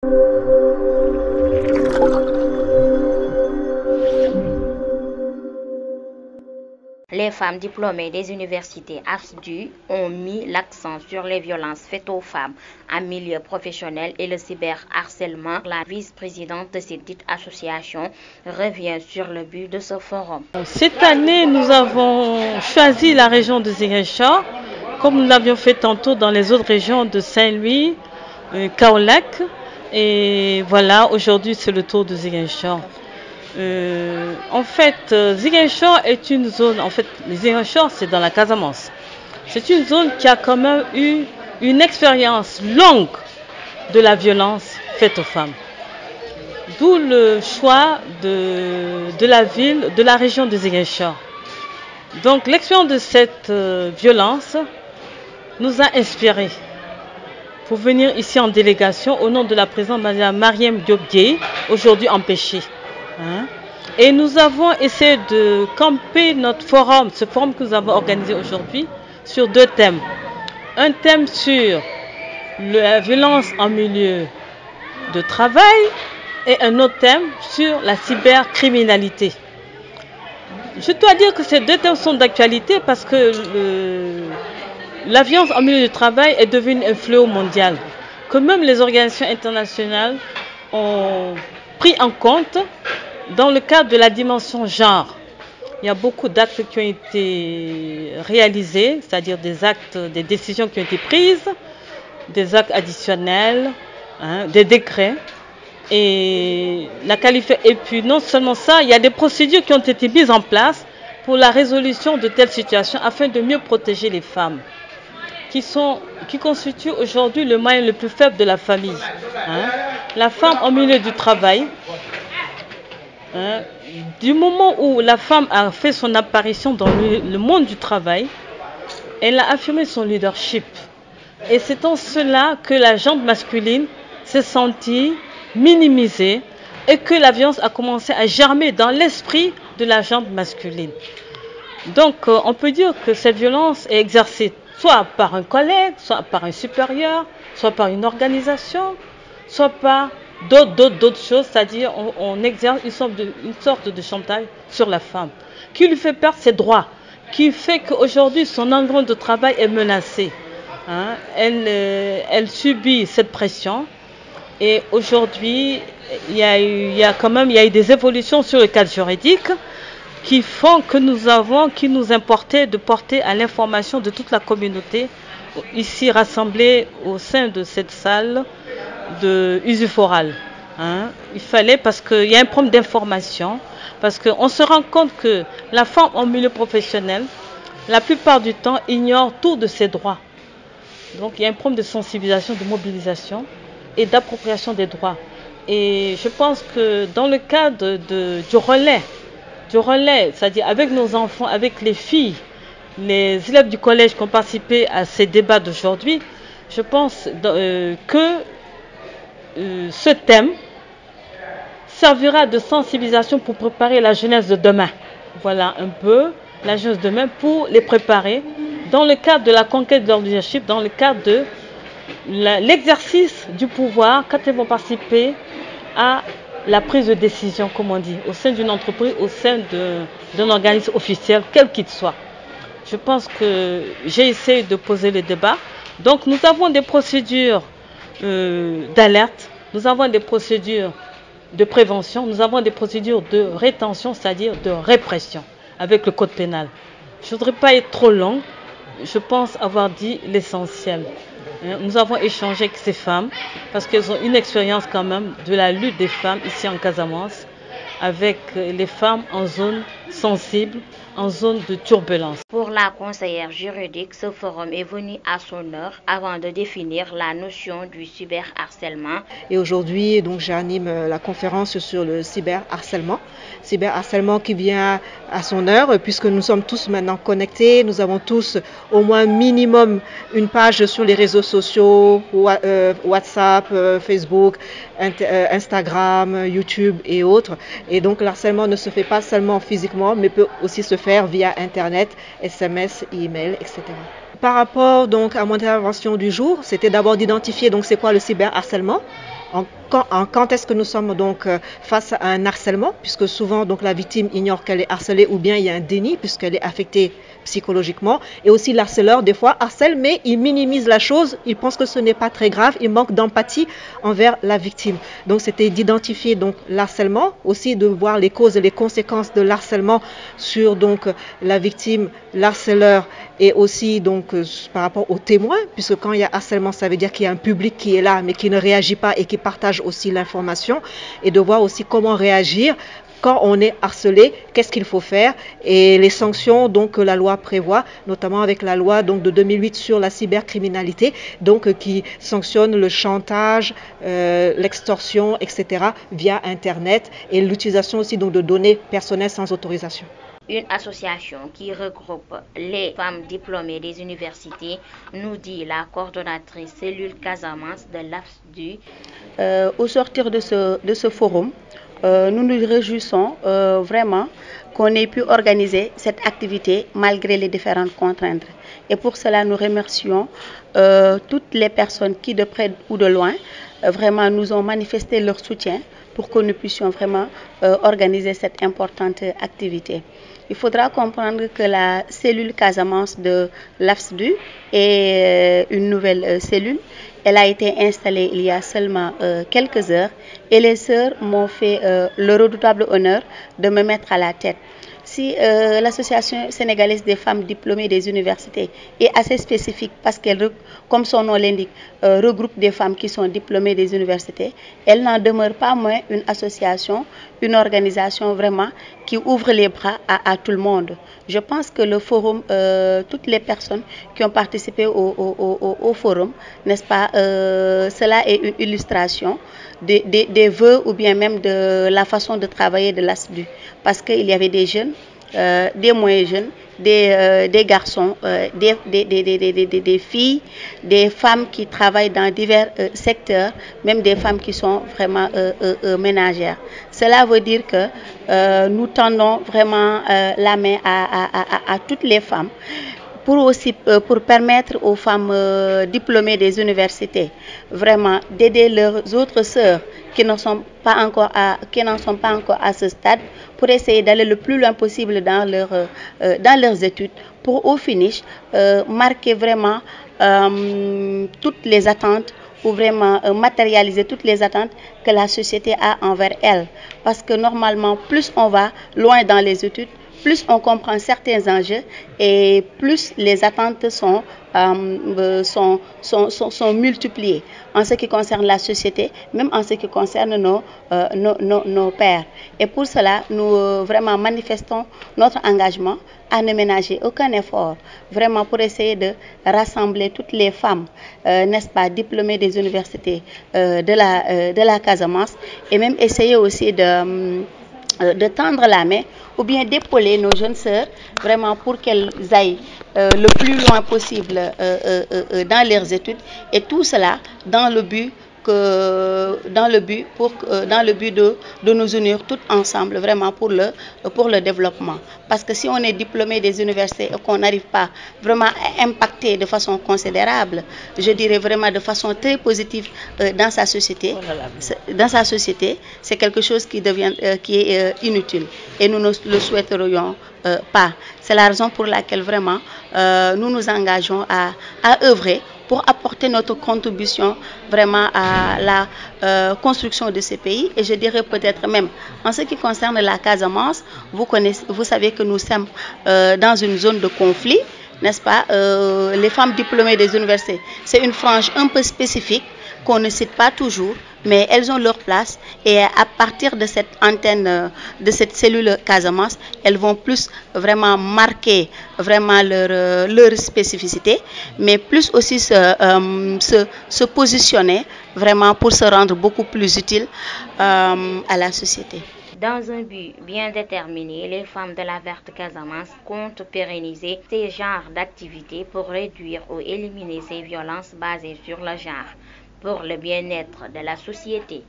Les femmes diplômées des universités AFSDU ont mis l'accent sur les violences faites aux femmes en milieu professionnel et le cyberharcèlement. La vice-présidente de cette dite association revient sur le but de ce forum. Cette année, nous avons choisi la région de Ziguinchor, comme nous l'avions fait tantôt dans les autres régions de Saint-Louis, Kaolack. Et voilà, aujourd'hui c'est le tour de Ziguinchor. En fait, Ziguinchor est une zone, Ziguinchor c'est dans la Casamance. C'est une zone qui a quand même eu une expérience longue de la violence faite aux femmes. D'où le choix de la ville, de la région de Ziguinchor. Donc l'expérience de cette violence nous a inspirés pour venir ici en délégation au nom de la présidente Mariam Diop-Dieye, aujourd'hui empêchée. Et nous avons essayé de camper notre forum, ce forum que nous avons organisé aujourd'hui, sur deux thèmes. Un thème sur la violence en milieu de travail et un autre thème sur la cybercriminalité. Je dois dire que ces deux thèmes sont d'actualité parce que la violence en milieu de travail est devenue un fléau mondial, que même les organisations internationales ont pris en compte dans le cadre de la dimension genre. Il y a beaucoup d'actes qui ont été réalisés, c'est-à-dire des actes, des décisions qui ont été prises, des actes additionnels, des décrets. Et puis non seulement ça, il y a des procédures qui ont été mises en place pour la résolution de telles situations afin de mieux protéger les femmes, qui constituent aujourd'hui le moyen le plus faible de la famille. La femme au milieu du travail, du moment où la femme a fait son apparition dans le monde du travail, elle a affirmé son leadership. Et c'est en cela que la gente masculine s'est sentie minimisée et que la violence a commencé à germer dans l'esprit de la gente masculine. Donc on peut dire que cette violence est exercée soit par un collègue, soit par un supérieur, soit par une organisation, soit par d'autres choses, c'est-à-dire on exerce une sorte de chantage sur la femme, qui lui fait perdre ses droits, qui fait qu'aujourd'hui son environnement de travail est menacé. Elle subit cette pression et aujourd'hui il y a eu des évolutions sur le cadre juridique qui font que qui nous importait de porter à l'information de toute la communauté ici rassemblée au sein de cette salle de Usuforal. Il fallait, parce qu'il y a un problème d'information, parce qu'on se rend compte que la femme en milieu professionnel, la plupart du temps, ignore tout de ses droits. Donc il y a un problème de sensibilisation, de mobilisation et d'appropriation des droits. Et je pense que dans le cadre du relais, c'est-à-dire avec nos enfants, avec les filles, les élèves du collège qui ont participé à ces débats d'aujourd'hui, je pense que ce thème servira de sensibilisation pour préparer la jeunesse de demain. Voilà un peu la jeunesse de demain pour les préparer dans le cadre de la conquête de leur leadership, dans le cadre de l'exercice du pouvoir quand elles vont participer à la prise de décision, comme on dit, au sein d'une entreprise, au sein d'un organisme officiel, quel qu'il soit. Je pense que j'ai essayé de poser le débat. Donc nous avons des procédures d'alerte, nous avons des procédures de prévention, nous avons des procédures de rétention, c'est-à-dire de répression, avec le code pénal. Je ne voudrais pas être trop long, je pense avoir dit l'essentiel. Nous avons échangé avec ces femmes, parce qu'elles ont une expérience quand même de la lutte des femmes ici en Casamance, avec les femmes en zone sensible, en zone de turbulence. Pour la conseillère juridique, ce forum est venu à son heure avant de définir la notion du cyberharcèlement. Et aujourd'hui, donc, j'anime la conférence sur le cyberharcèlement. Cyberharcèlement qui vient à son heure puisque nous sommes tous maintenant connectés. Nous avons tous au moins minimum une page sur les réseaux sociaux, WhatsApp, Facebook, Instagram, YouTube et autres. Et donc l'harcèlement ne se fait pas seulement physiquement, mais peut aussi se faire via Internet, SMS, email, etc. Par rapport donc à mon intervention du jour, c'était d'abord d'identifier donc c'est quoi le cyberharcèlement. quand est-ce que nous sommes donc face à un harcèlement, puisque souvent donc la victime ignore qu'elle est harcelée, ou bien il y a un déni puisqu'elle est affectée psychologiquement, et aussi l'harceleur des fois harcèle mais il minimise la chose, il pense que ce n'est pas très grave, il manque d'empathie envers la victime. Donc c'était d'identifier donc l'harcèlement, aussi de voir les causes et les conséquences de l'harcèlement sur donc la victime, l'harceleur, et aussi donc par rapport aux témoins, puisque quand il y a harcèlement, ça veut dire qu'il y a un public qui est là mais qui ne réagit pas et qui partage aussi l'information, et de voir aussi comment réagir quand on est harcelé, qu'est-ce qu'il faut faire, et les sanctions donc que la loi prévoit, notamment avec la loi donc de 2008 sur la cybercriminalité, donc qui sanctionne le chantage, l'extorsion, etc. via Internet, et l'utilisation aussi donc de données personnelles sans autorisation. Une association qui regroupe les femmes diplômées des universités, nous dit la coordonnatrice cellule Casamance de l'AFSDU. Au sortir de ce forum, nous nous réjouissons vraiment qu'on ait pu organiser cette activité malgré les différentes contraintes. Et pour cela, nous remercions toutes les personnes qui, de près ou de loin, vraiment nous ont manifesté leur soutien pour que nous puissions vraiment organiser cette importante activité. Il faudra comprendre que la cellule Casamance de l'AFSDU est une nouvelle cellule. Elle a été installée il y a seulement quelques heures et les sœurs m'ont fait le redoutable honneur de me mettre à la tête. Si l'Association sénégalaise des femmes diplômées des universités est assez spécifique parce qu'elle, comme son nom l'indique, regroupe des femmes qui sont diplômées des universités, elle n'en demeure pas moins une association, une organisation vraiment qui ouvre les bras à tout le monde. Je pense que le forum, toutes les personnes qui ont participé au forum, n'est-ce pas, cela est une illustration des vœux ou bien même de la façon de travailler de l'ASDU. Parce qu'il y avait des jeunes, des moins jeunes, des garçons, des filles, des femmes qui travaillent dans divers secteurs, même des femmes qui sont vraiment ménagères. Cela veut dire que nous tendons vraiment la main à toutes les femmes pour permettre aux femmes diplômées des universités vraiment d'aider leurs autres sœurs qui n'en sont pas encore à ce stade, pour essayer d'aller le plus loin possible dans leurs études, pour au finish marquer vraiment toutes les attentes, ou vraiment matérialiser toutes les attentes que la société a envers elles. Parce que normalement, plus on va loin dans les études, plus on comprend certains enjeux et plus les attentes sont multipliées en ce qui concerne la société, même en ce qui concerne nos pères. Et pour cela, nous vraiment manifestons notre engagement à ne ménager aucun effort, vraiment pour essayer de rassembler toutes les femmes, n'est-ce pas, diplômées des universités de la Casamance, et même essayer aussi de tendre la main ou bien d'épauler nos jeunes sœurs vraiment pour qu'elles aillent le plus loin possible dans leurs études, et tout cela dans le but de nous unir toutes ensemble vraiment pour le développement. Parce que si on est diplômé des universités et qu'on n'arrive pas vraiment à impacter de façon considérable, je dirais vraiment de façon très positive dans sa société, c'est quelque chose qui est inutile, et nous ne le souhaiterions pas. C'est la raison pour laquelle vraiment nous nous engageons à œuvrer pour apporter notre contribution vraiment à la construction de ce pays. Et je dirais peut-être même, en ce qui concerne la Casamance, vous savez que nous sommes dans une zone de conflit, n'est-ce pas? Les femmes diplômées des universités, c'est une frange un peu spécifique qu'on ne cite pas toujours, mais elles ont leur place, et à partir de cette antenne, de cette cellule Casamance, elles vont plus vraiment marquer vraiment leur spécificité, mais plus aussi se positionner vraiment pour se rendre beaucoup plus utile à la société. Dans un but bien déterminé, les femmes de la Verte Casamance comptent pérenniser ces genres d'activités pour réduire ou éliminer ces violences basées sur le genre, pour le bien-être de la société.